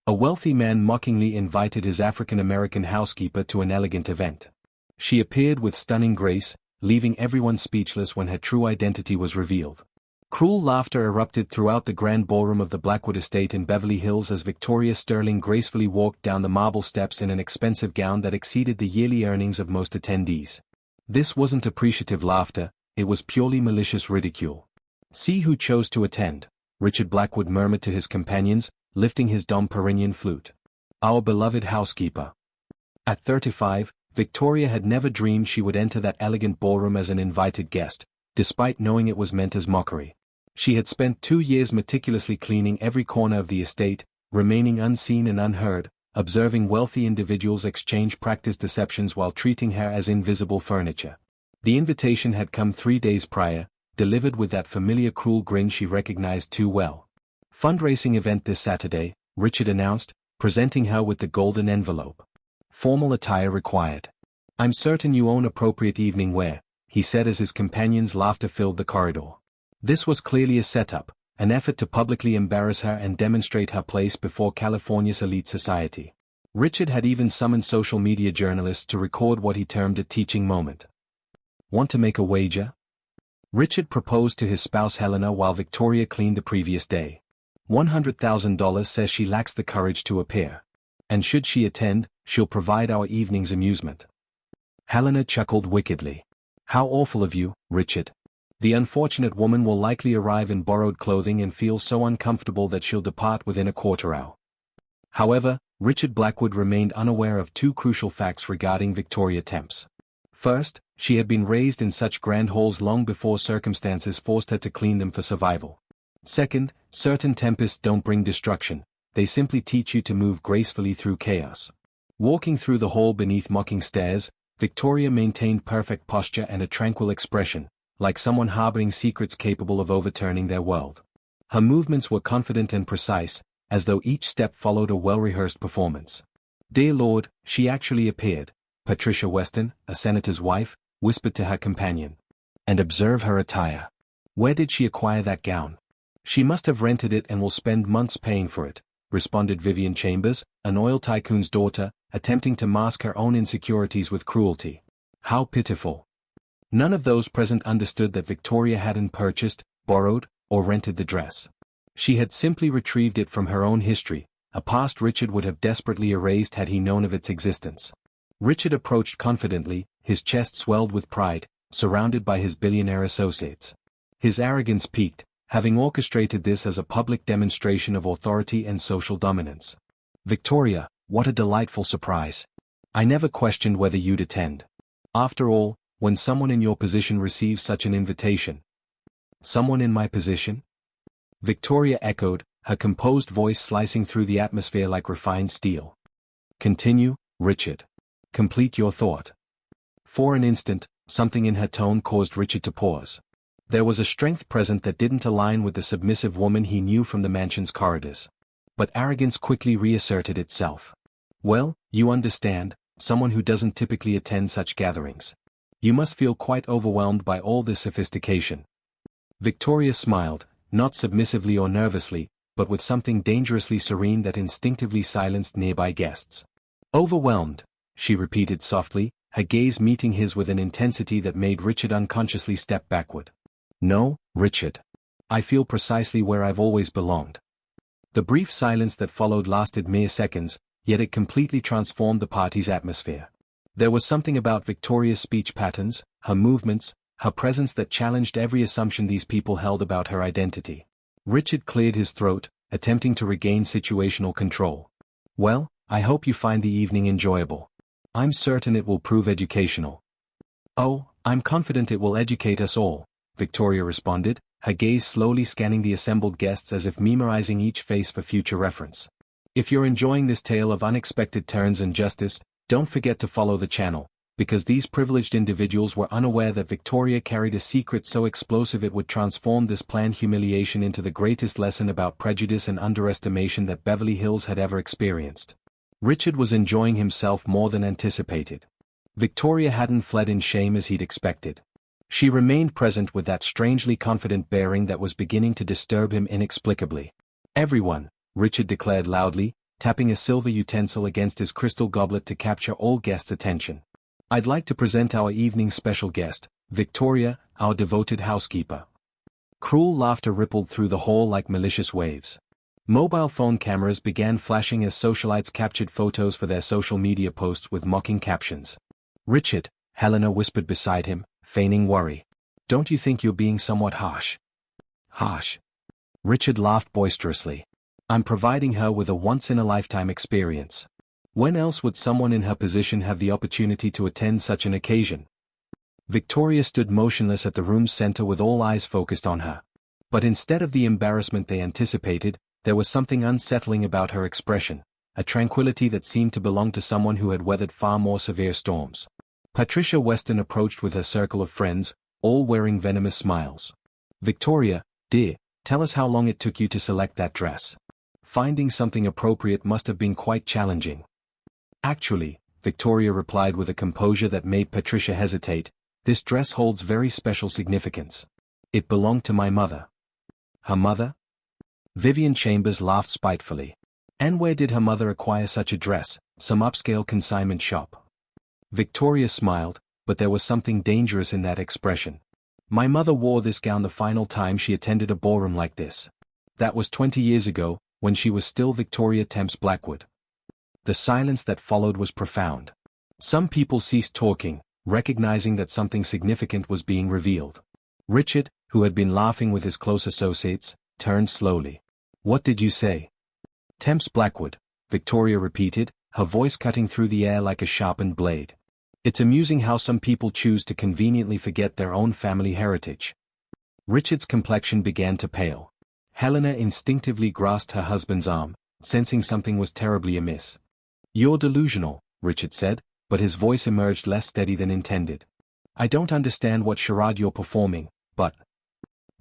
A wealthy man mockingly invited his African-American housekeeper to an elegant event. She appeared with stunning grace, leaving everyone speechless when her true identity was revealed. Cruel laughter erupted throughout the grand ballroom of the Blackwood estate in Beverly Hills as Victoria Sterling gracefully walked down the marble steps in an expensive gown that exceeded the yearly earnings of most attendees. This wasn't appreciative laughter, it was purely malicious ridicule. "See who chose to attend," Richard Blackwood murmured to his companions, lifting his Dom Perignon flute. "Our beloved housekeeper." At 35, Victoria had never dreamed she would enter that elegant ballroom as an invited guest, despite knowing it was meant as mockery. She had spent 2 years meticulously cleaning every corner of the estate, remaining unseen and unheard, observing wealthy individuals exchange practice deceptions while treating her as invisible furniture. The invitation had come 3 days prior, delivered with that familiar cruel grin she recognized too well. "Fundraising event this Saturday," Richard announced, presenting her with the golden envelope. "Formal attire required. I'm certain you own appropriate evening wear," he said as his companions' laughter filled the corridor. This was clearly a setup, an effort to publicly embarrass her and demonstrate her place before California's elite society. Richard had even summoned social media journalists to record what he termed a teaching moment. "Want to make a wager?" Richard proposed to his spouse Helena while Victoria cleaned the previous day. $100,000 says she lacks the courage to appear. And should she attend, she'll provide our evening's amusement. Helena chuckled wickedly. "How awful of you, Richard. The unfortunate woman will likely arrive in borrowed clothing and feel so uncomfortable that she'll depart within a quarter hour." However, Richard Blackwood remained unaware of 2 crucial facts regarding Victoria Temps. First, she had been raised in such grand halls long before circumstances forced her to clean them for survival. Second, certain tempests don't bring destruction, they simply teach you to move gracefully through chaos. Walking through the hall beneath mocking stares, Victoria maintained perfect posture and a tranquil expression, like someone harboring secrets capable of overturning their world. Her movements were confident and precise, as though each step followed a well-rehearsed performance. "Dear Lord, she actually appeared," Patricia Weston, a senator's wife, whispered to her companion. "And observe her attire. Where did she acquire that gown?" "She must have rented it and will spend months paying for it," responded Vivian Chambers, an oil tycoon's daughter, attempting to mask her own insecurities with cruelty. How pitiful. None of those present understood that Victoria hadn't purchased, borrowed, or rented the dress. She had simply retrieved it from her own history, a past Richard would have desperately erased had he known of its existence. Richard approached confidently, his chest swelled with pride, surrounded by his billionaire associates. His arrogance peaked, having orchestrated this as a public demonstration of authority and social dominance. "Victoria, what a delightful surprise. I never questioned whether you'd attend. After all, when someone in your position receives such an invitation." "Someone in my position?" Victoria echoed, her composed voice slicing through the atmosphere like refined steel. "Continue, Richard. Complete your thought." For an instant, something in her tone caused Richard to pause. There was a strength present that didn't align with the submissive woman he knew from the mansion's corridors. But arrogance quickly reasserted itself. "Well, you understand, someone who doesn't typically attend such gatherings. You must feel quite overwhelmed by all this sophistication." Victoria smiled, not submissively or nervously, but with something dangerously serene that instinctively silenced nearby guests. "Overwhelmed," she repeated softly, her gaze meeting his with an intensity that made Richard unconsciously step backward. "No, Richard. I feel precisely where I've always belonged." The brief silence that followed lasted mere seconds, yet it completely transformed the party's atmosphere. There was something about Victoria's speech patterns, her movements, her presence that challenged every assumption these people held about her identity. Richard cleared his throat, attempting to regain situational control. "Well, I hope you find the evening enjoyable. I'm certain it will prove educational." "Oh, I'm confident it will educate us all," Victoria responded, her gaze slowly scanning the assembled guests as if memorizing each face for future reference. "If you're enjoying this tale of unexpected turns and justice, don't forget to follow the channel, because these privileged individuals were unaware that Victoria carried a secret so explosive it would transform this planned humiliation into the greatest lesson about prejudice and underestimation that Beverly Hills had ever experienced." Richard was enjoying himself more than anticipated. Victoria hadn't fled in shame as he'd expected. She remained present with that strangely confident bearing that was beginning to disturb him inexplicably. "Everyone," Richard declared loudly, tapping a silver utensil against his crystal goblet to capture all guests' attention. "I'd like to present our evening's special guest, Victoria, our devoted housekeeper." Cruel laughter rippled through the hall like malicious waves. Mobile phone cameras began flashing as socialites captured photos for their social media posts with mocking captions. "Richard," Helena whispered beside him, feigning worry. "Don't you think you're being somewhat harsh?" "Harsh?" Richard laughed boisterously. "I'm providing her with a once-in-a-lifetime experience. When else would someone in her position have the opportunity to attend such an occasion?" Victoria stood motionless at the room's center with all eyes focused on her. But instead of the embarrassment they anticipated, there was something unsettling about her expression, a tranquility that seemed to belong to someone who had weathered far more severe storms. Patricia Weston approached with her circle of friends, all wearing venomous smiles. "Victoria, dear, tell us how long it took you to select that dress. Finding something appropriate must have been quite challenging." "Actually," Victoria replied with a composure that made Patricia hesitate, "this dress holds very special significance. It belonged to my mother." "Her mother?" Vivian Chambers laughed spitefully. "And where did her mother acquire such a dress? Some upscale consignment shop?" Victoria smiled, but there was something dangerous in that expression. "My mother wore this gown the final time she attended a ballroom like this. That was 20 years ago, when she was still Victoria Temps Blackwood." The silence that followed was profound. Some people ceased talking, recognizing that something significant was being revealed. Richard, who had been laughing with his close associates, turned slowly. "What did you say?" "Temps Blackwood," Victoria repeated, her voice cutting through the air like a sharpened blade. "It's amusing how some people choose to conveniently forget their own family heritage." Richard's complexion began to pale. Helena instinctively grasped her husband's arm, sensing something was terribly amiss. "You're delusional," Richard said, but his voice emerged less steady than intended. "I don't understand what charade you're performing, but—"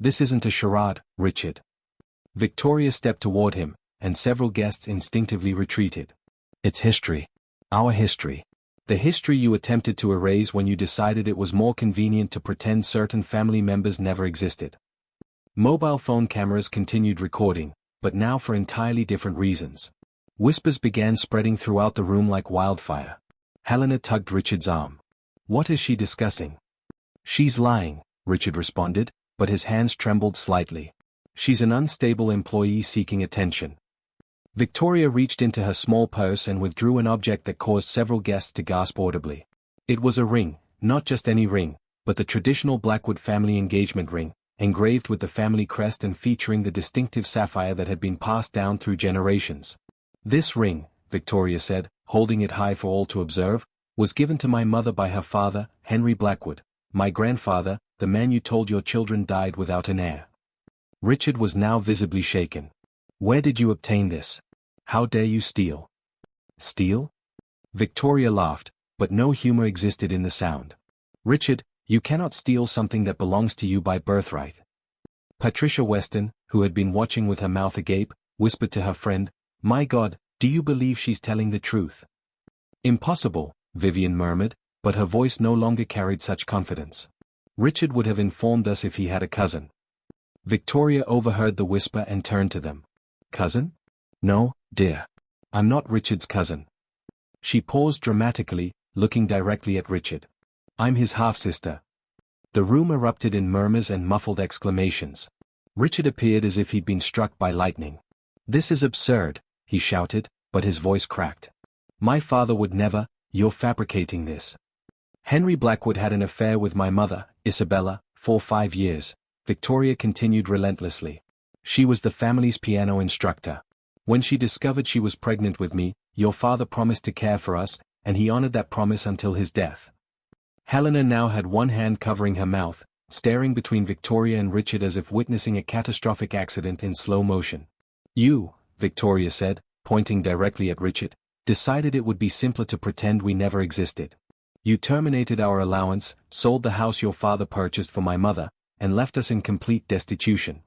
"This isn't a charade, Richard." Victoria stepped toward him, and several guests instinctively retreated. "It's history. Our history. The history you attempted to erase when you decided it was more convenient to pretend certain family members never existed." Mobile phone cameras continued recording, but now for entirely different reasons. Whispers began spreading throughout the room like wildfire. Helena tugged Richard's arm. "What is she discussing?" "She's lying," Richard responded, but his hands trembled slightly. "She's an unstable employee seeking attention." Victoria reached into her small purse and withdrew an object that caused several guests to gasp audibly. It was a ring, not just any ring, but the traditional Blackwood family engagement ring, engraved with the family crest and featuring the distinctive sapphire that had been passed down through generations. "This ring," Victoria said, holding it high for all to observe, "was given to my mother by her father, Henry Blackwood. My grandfather, the man you told your children died without an heir." Richard was now visibly shaken. "Where did you obtain this? How dare you steal?" "Steal?" Victoria laughed, but no humor existed in the sound. "Richard, you cannot steal something that belongs to you by birthright." Patricia Weston, who had been watching with her mouth agape, whispered to her friend, "My God, do you believe she's telling the truth?" "Impossible," Vivian murmured, but her voice no longer carried such confidence. "Richard would have informed us if he had a cousin." Victoria overheard the whisper and turned to them. "Cousin? No, dear. I'm not Richard's cousin." She paused dramatically, looking directly at Richard. "I'm his half-sister." The room erupted in murmurs and muffled exclamations. Richard appeared as if he'd been struck by lightning. "This is absurd," he shouted, but his voice cracked. "My father would never, you're fabricating this." "Henry Blackwood had an affair with my mother, Isabella, for 5 years, Victoria continued relentlessly. "She was the family's piano instructor. When she discovered she was pregnant with me, your father promised to care for us, and he honored that promise until his death." Helena now had one hand covering her mouth, staring between Victoria and Richard as if witnessing a catastrophic accident in slow motion. "You," Victoria said, pointing directly at Richard, "decided it would be simpler to pretend we never existed. You terminated our allowance, sold the house your father purchased for my mother, and left us in complete destitution."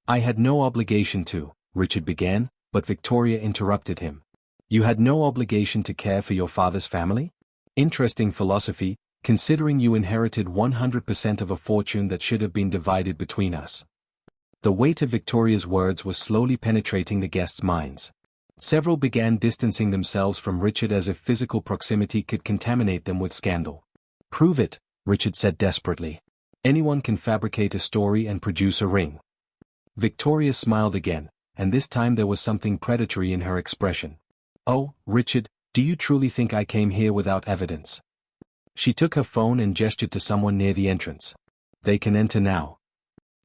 "I had no obligation to," Richard began, but Victoria interrupted him. "You had no obligation to care for your father's family? Interesting philosophy, considering you inherited 100% of a fortune that should have been divided between us." The weight of Victoria's words was slowly penetrating the guests' minds. Several began distancing themselves from Richard as if physical proximity could contaminate them with scandal. "Prove it," Richard said desperately. "Anyone can fabricate a story and produce a ring." Victoria smiled again, and this time there was something predatory in her expression. "Oh, Richard, do you truly think I came here without evidence?" She took her phone and gestured to someone near the entrance. "They can enter now."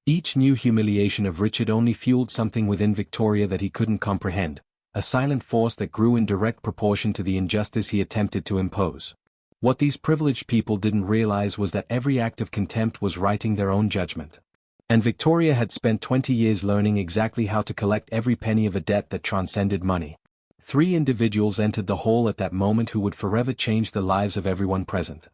Each new humiliation of Richard only fueled something within Victoria that he couldn't comprehend, a silent force that grew in direct proportion to the injustice he attempted to impose. What these privileged people didn't realize was that every act of contempt was writing their own judgment. And Victoria had spent 20 years learning exactly how to collect every penny of a debt that transcended money. 3 individuals entered the hall at that moment who would forever change the lives of everyone present.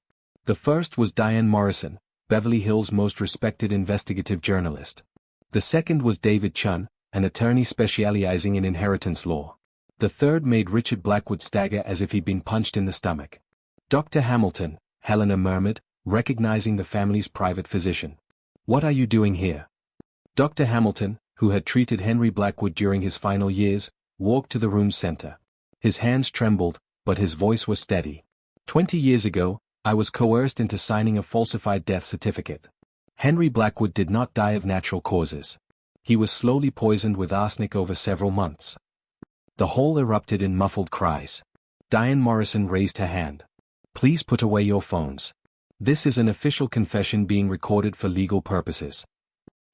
The first was Diane Morrison, Beverly Hills' most respected investigative journalist. The second was David Chun, an attorney specializing in inheritance law. The third made Richard Blackwood stagger as if he'd been punched in the stomach. "Dr. Hamilton," Helena murmured, recognizing the family's private physician. "What are you doing here?" Dr. Hamilton, who had treated Henry Blackwood during his final years, walked to the room's center. His hands trembled, but his voice was steady. 20 years ago, I was coerced into signing a falsified death certificate. Henry Blackwood did not die of natural causes. He was slowly poisoned with arsenic over several months." The hall erupted in muffled cries. Diane Morrison raised her hand. "Please put away your phones. This is an official confession being recorded for legal purposes."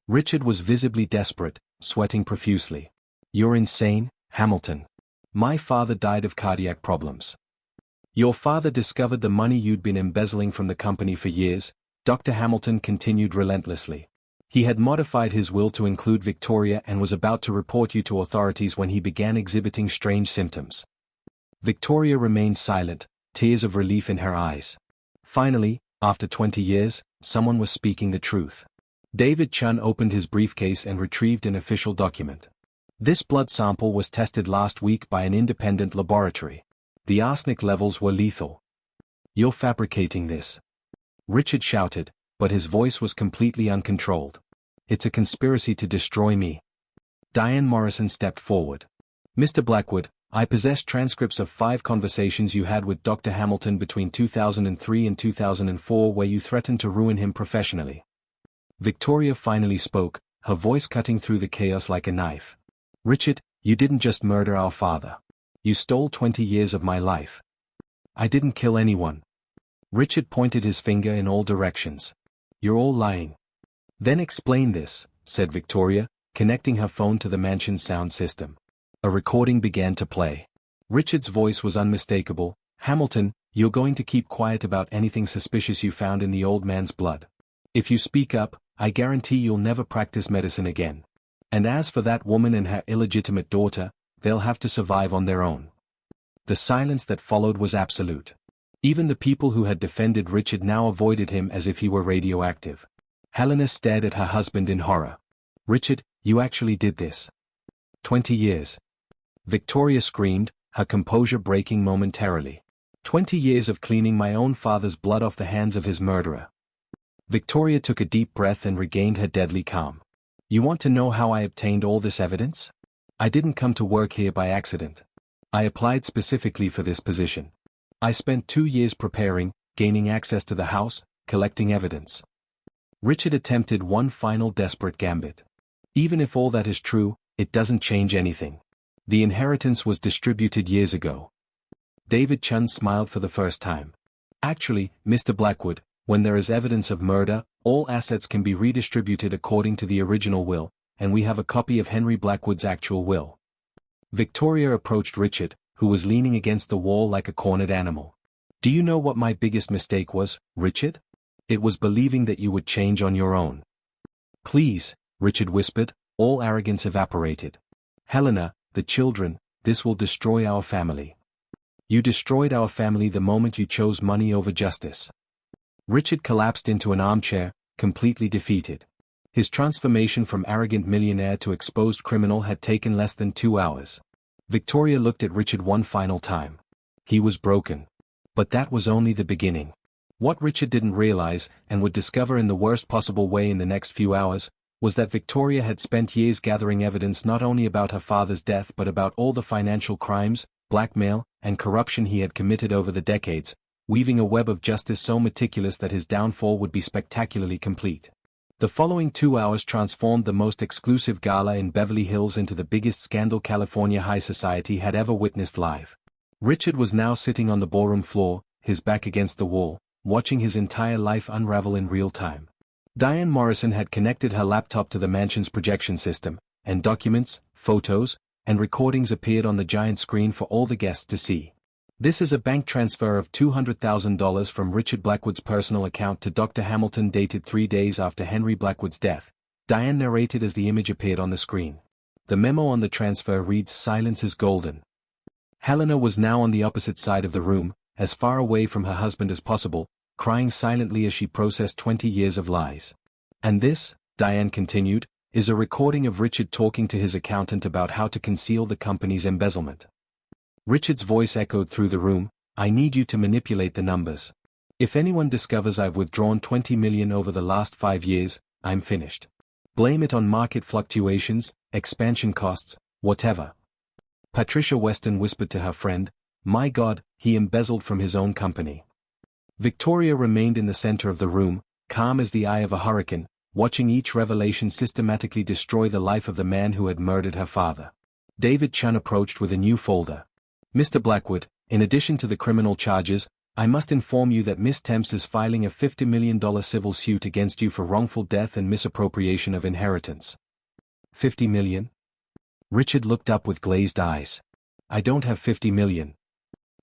Richard was visibly desperate, sweating profusely. "You're insane, Hamilton. My father died of cardiac problems." "Your father discovered the money you'd been embezzling from the company for years," Dr. Hamilton continued relentlessly. "He had modified his will to include Victoria and was about to report you to authorities when he began exhibiting strange symptoms." Victoria remained silent, tears of relief in her eyes. Finally, after 20 years, someone was speaking the truth. David Chun opened his briefcase and retrieved an official document. "This blood sample was tested last week by an independent laboratory. The arsenic levels were lethal." "You're fabricating this," Richard shouted, but his voice was completely uncontrolled. "It's a conspiracy to destroy me." Diane Morrison stepped forward. "Mr. Blackwood, I possess transcripts of 5 conversations you had with Dr. Hamilton between 2003 and 2004 where you threatened to ruin him professionally." Victoria finally spoke, her voice cutting through the chaos like a knife. "Richard, you didn't just murder our father. You stole 20 years of my life." "I didn't kill anyone." Richard pointed his finger in all directions. "You're all lying." "Then explain this," said Victoria, connecting her phone to the mansion's sound system. A recording began to play. Richard's voice was unmistakable. "Hamilton, you're going to keep quiet about anything suspicious you found in the old man's blood. If you speak up, I guarantee you'll never practice medicine again. And as for that woman and her illegitimate daughter, they'll have to survive on their own." The silence that followed was absolute. Even the people who had defended Richard now avoided him as if he were radioactive. Helena stared at her husband in horror. "Richard, you actually did this." 20 years. Victoria screamed, her composure breaking momentarily. 20 years of cleaning my own father's blood off the hands of his murderer." Victoria took a deep breath and regained her deadly calm. "You want to know how I obtained all this evidence? I didn't come to work here by accident. I applied specifically for this position. I spent 2 years preparing, gaining access to the house, collecting evidence." Richard attempted one final desperate gambit. "Even if all that is true, it doesn't change anything. The inheritance was distributed years ago." David Chun smiled for the first time. "Actually, Mr. Blackwood, when there is evidence of murder, all assets can be redistributed according to the original will, and we have a copy of Henry Blackwood's actual will." Victoria approached Richard, who was leaning against the wall like a cornered animal. "Do you know what my biggest mistake was, Richard? It was believing that you would change on your own." "Please," Richard whispered, all arrogance evaporated. "Helena, the children, this will destroy our family. You destroyed our family the moment you chose money over justice." Richard collapsed into an armchair, completely defeated. His transformation from arrogant millionaire to exposed criminal had taken less than 2 hours. Victoria looked at Richard one final time. He was broken. But that was only the beginning. What Richard didn't realize, and would discover in the worst possible way in the next few hours, was that Victoria had spent years gathering evidence not only about her father's death but about all the financial crimes, blackmail, and corruption he had committed over the decades, weaving a web of justice so meticulous that his downfall would be spectacularly complete. The following 2 hours transformed the most exclusive gala in Beverly Hills into the biggest scandal California high society had ever witnessed live. Richard was now sitting on the ballroom floor, his back against the wall, watching his entire life unravel in real time. Diane Morrison had connected her laptop to the mansion's projection system, and documents, photos, and recordings appeared on the giant screen for all the guests to see. "This is a bank transfer of $200,000 from Richard Blackwood's personal account to Dr. Hamilton dated 3 days after Henry Blackwood's death," Diane narrated as the image appeared on the screen. The memo on the transfer reads, "Silence is golden." Helena was now on the opposite side of the room, as far away from her husband as possible, crying silently as she processed 20 years of lies. "And this," Diane continued, "is a recording of Richard talking to his accountant about how to conceal the company's embezzlement." Richard's voice echoed through the room, "I need you to manipulate the numbers. If anyone discovers I've withdrawn $20 million over the last 5 years, I'm finished. Blame it on market fluctuations, expansion costs, whatever." Patricia Weston whispered to her friend, "My God, he embezzled from his own company." Victoria remained in the center of the room, calm as the eye of a hurricane, watching each revelation systematically destroy the life of the man who had murdered her father. David Chun approached with a new folder. "Mr. Blackwood, in addition to the criminal charges, I must inform you that Miss Temps is filing a $50 million civil suit against you for wrongful death and misappropriation of inheritance." $50 million? Richard looked up with glazed eyes. "I don't have $50 million.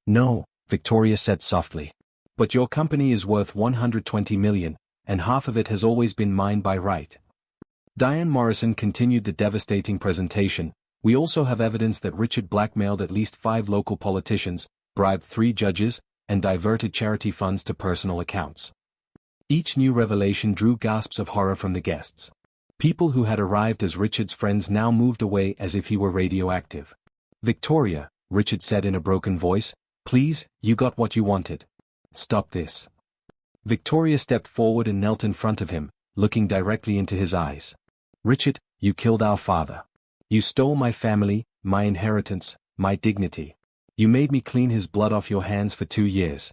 "No," Victoria said softly. "But your company is worth $120 million, and half of it has always been mine by right." Diane Morrison continued the devastating presentation. "We also have evidence that Richard blackmailed at least 5 local politicians, bribed 3 judges, and diverted charity funds to personal accounts." Each new revelation drew gasps of horror from the guests. People who had arrived as Richard's friends now moved away as if he were radioactive. "Victoria," Richard said in a broken voice, "please, you got what you wanted. Stop this." Victoria stepped forward and knelt in front of him, looking directly into his eyes. "Richard, you killed our father. You stole my family, my inheritance, my dignity. You made me clean his blood off your hands for 2 years.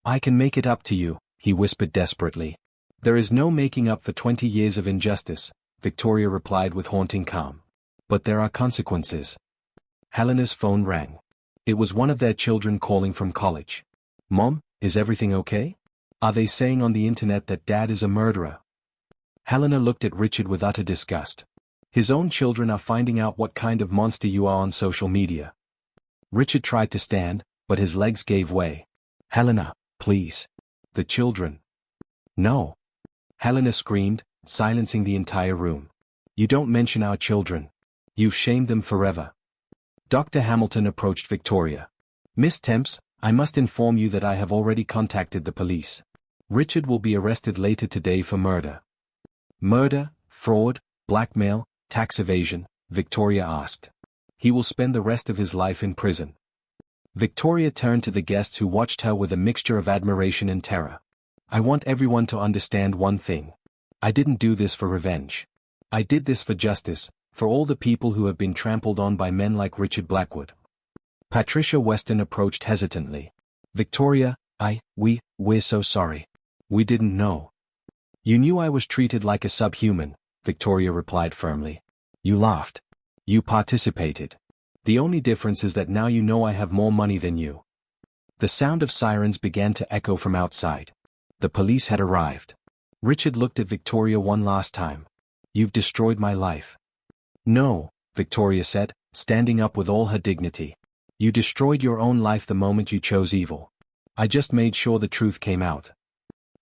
I can make it up to you," he whispered desperately. "There is no making up for 20 years of injustice," Victoria replied with haunting calm. "But there are consequences." Helena's phone rang. It was one of their children calling from college. "Mom, is everything okay? Are they saying on the internet that Dad is a murderer?" Helena looked at Richard with utter disgust. "His own children are finding out what kind of monster you are on social media." Richard tried to stand, but his legs gave way. "Helena, please. The children." "No." Helena screamed, silencing the entire room. "You don't mention our children. You've shamed them forever." Dr. Hamilton approached Victoria. "Miss Temps, I must inform you that I have already contacted the police. Richard will be arrested later today for murder." "Murder, fraud, blackmail, tax evasion?" Victoria asked. "He will spend the rest of his life in prison." Victoria turned to the guests who watched her with a mixture of admiration and terror. "I want everyone to understand one thing. I didn't do this for revenge. I did this for justice, for all the people who have been trampled on by men like Richard Blackwood." Patricia Weston approached hesitantly. "Victoria, we're so sorry. We didn't know." "You knew I was treated like a subhuman," Victoria replied firmly. "You laughed. You participated. The only difference is that now you know I have more money than you." The sound of sirens began to echo from outside. The police had arrived. Richard looked at Victoria one last time. "You've destroyed my life." "No," Victoria said, standing up with all her dignity. "You destroyed your own life the moment you chose evil. I just made sure the truth came out."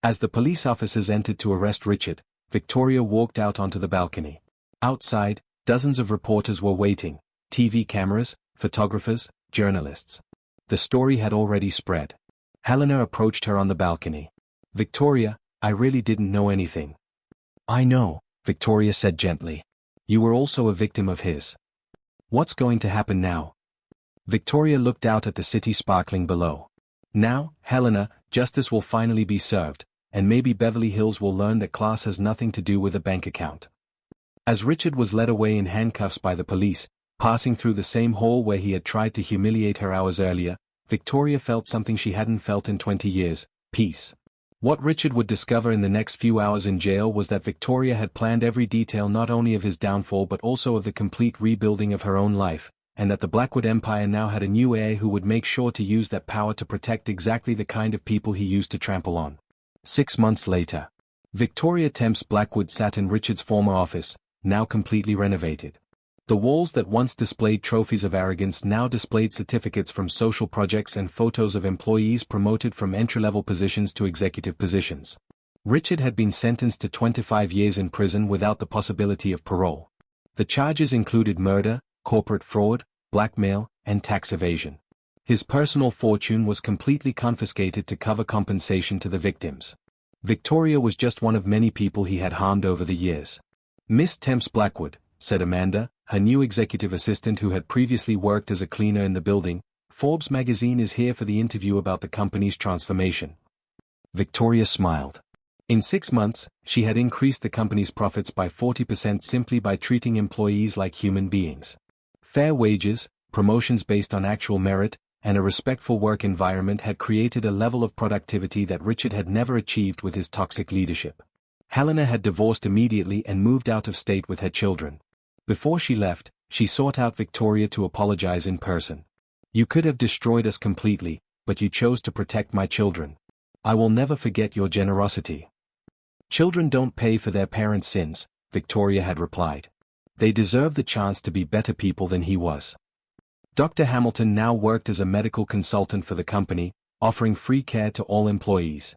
As the police officers entered to arrest Richard, Victoria walked out onto the balcony. Outside, dozens of reporters were waiting, TV cameras, photographers, journalists. The story had already spread. Helena approached her on the balcony. "Victoria, I really didn't know anything." "I know," Victoria said gently. "You were also a victim of his. What's going to happen now?" Victoria looked out at the city sparkling below. "Now, Helena, justice will finally be served, and maybe Beverly Hills will learn that class has nothing to do with a bank account." As Richard was led away in handcuffs by the police, passing through the same hall where he had tried to humiliate her hours earlier, Victoria felt something she hadn't felt in 20 years, peace. What Richard would discover in the next few hours in jail was that Victoria had planned every detail not only of his downfall but also of the complete rebuilding of her own life, and that the Blackwood Empire now had a new heir who would make sure to use that power to protect exactly the kind of people he used to trample on. 6 months later. Victoria Temps Blackwood sat in Richard's former office, now completely renovated. The walls that once displayed trophies of arrogance now displayed certificates from social projects and photos of employees promoted from entry-level positions to executive positions. Richard had been sentenced to 25 years in prison without the possibility of parole. The charges included murder, corporate fraud, blackmail, and tax evasion. His personal fortune was completely confiscated to cover compensation to the victims. Victoria was just one of many people he had harmed over the years. "Miss Temps Blackwood," said Amanda, her new executive assistant who had previously worked as a cleaner in the building, "Forbes magazine is here for the interview about the company's transformation." Victoria smiled. In 6 months, she had increased the company's profits by 40% simply by treating employees like human beings. Fair wages, promotions based on actual merit, and a respectful work environment had created a level of productivity that Richard had never achieved with his toxic leadership. Helena had divorced immediately and moved out of state with her children. Before she left, she sought out Victoria to apologize in person. "You could have destroyed us completely, but you chose to protect my children. I will never forget your generosity." "Children don't pay for their parents' sins," Victoria had replied. "They deserve the chance to be better people than he was." Dr. Hamilton now worked as a medical consultant for the company, offering free care to all employees.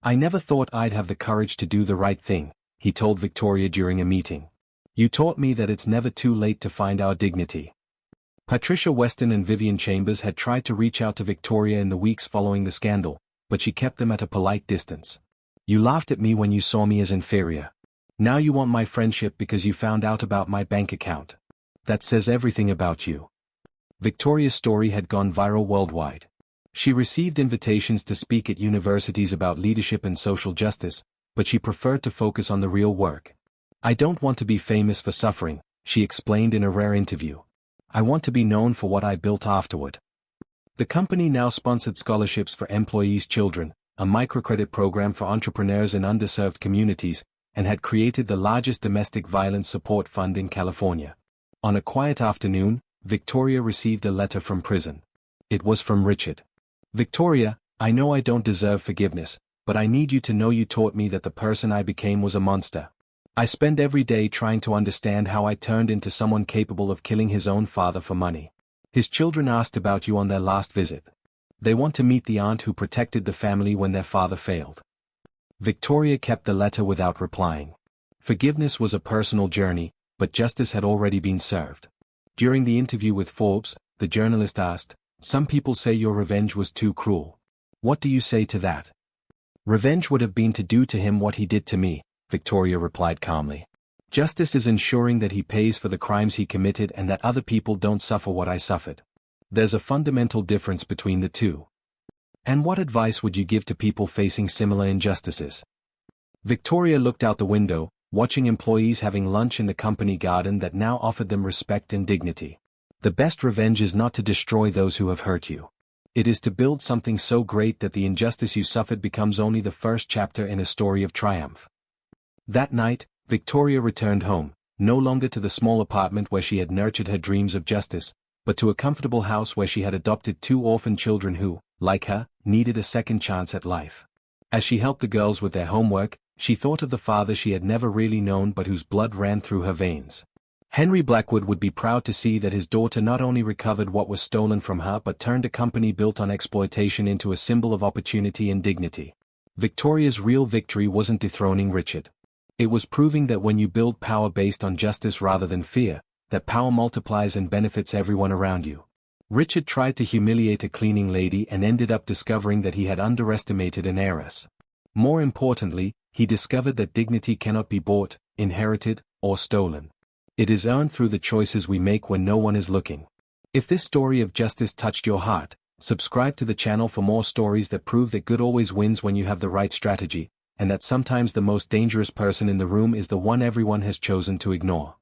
"I never thought I'd have the courage to do the right thing," he told Victoria during a meeting. "You taught me that it's never too late to find our dignity." Patricia Weston and Vivian Chambers had tried to reach out to Victoria in the weeks following the scandal, but she kept them at a polite distance. "You laughed at me when you saw me as inferior. Now you want my friendship because you found out about my bank account. That says everything about you." Victoria's story had gone viral worldwide. She received invitations to speak at universities about leadership and social justice, but she preferred to focus on the real work. "I don't want to be famous for suffering," she explained in a rare interview. "I want to be known for what I built afterward." The company now sponsored scholarships for employees' children, a microcredit program for entrepreneurs in underserved communities, and had created the largest domestic violence support fund in California. On a quiet afternoon, Victoria received a letter from prison. It was from Richard. "Victoria, I know I don't deserve forgiveness, but I need you to know you taught me that the person I became was a monster. I spend every day trying to understand how I turned into someone capable of killing his own father for money. His children asked about you on their last visit. They want to meet the aunt who protected the family when their father failed." Victoria kept the letter without replying. Forgiveness was a personal journey, but justice had already been served. During the interview with Forbes, the journalist asked, "Some people say your revenge was too cruel. What do you say to that?" "Revenge would have been to do to him what he did to me," Victoria replied calmly. "Justice is ensuring that he pays for the crimes he committed and that other people don't suffer what I suffered. There's a fundamental difference between the two." "And what advice would you give to people facing similar injustices?" Victoria looked out the window, watching employees having lunch in the company garden that now offered them respect and dignity. "The best revenge is not to destroy those who have hurt you. It is to build something so great that the injustice you suffered becomes only the first chapter in a story of triumph." That night, Victoria returned home, no longer to the small apartment where she had nurtured her dreams of justice, but to a comfortable house where she had adopted 2 orphan children who, like her, needed a second chance at life. As she helped the girls with their homework, she thought of the father she had never really known but whose blood ran through her veins. Henry Blackwood would be proud to see that his daughter not only recovered what was stolen from her but turned a company built on exploitation into a symbol of opportunity and dignity. Victoria's real victory wasn't dethroning Richard. It was proving that when you build power based on justice rather than fear, that power multiplies and benefits everyone around you. Richard tried to humiliate a cleaning lady and ended up discovering that he had underestimated an heiress. More importantly, he discovered that dignity cannot be bought, inherited, or stolen. It is earned through the choices we make when no one is looking. If this story of justice touched your heart, subscribe to the channel for more stories that prove that good always wins when you have the right strategy, and that sometimes the most dangerous person in the room is the one everyone has chosen to ignore.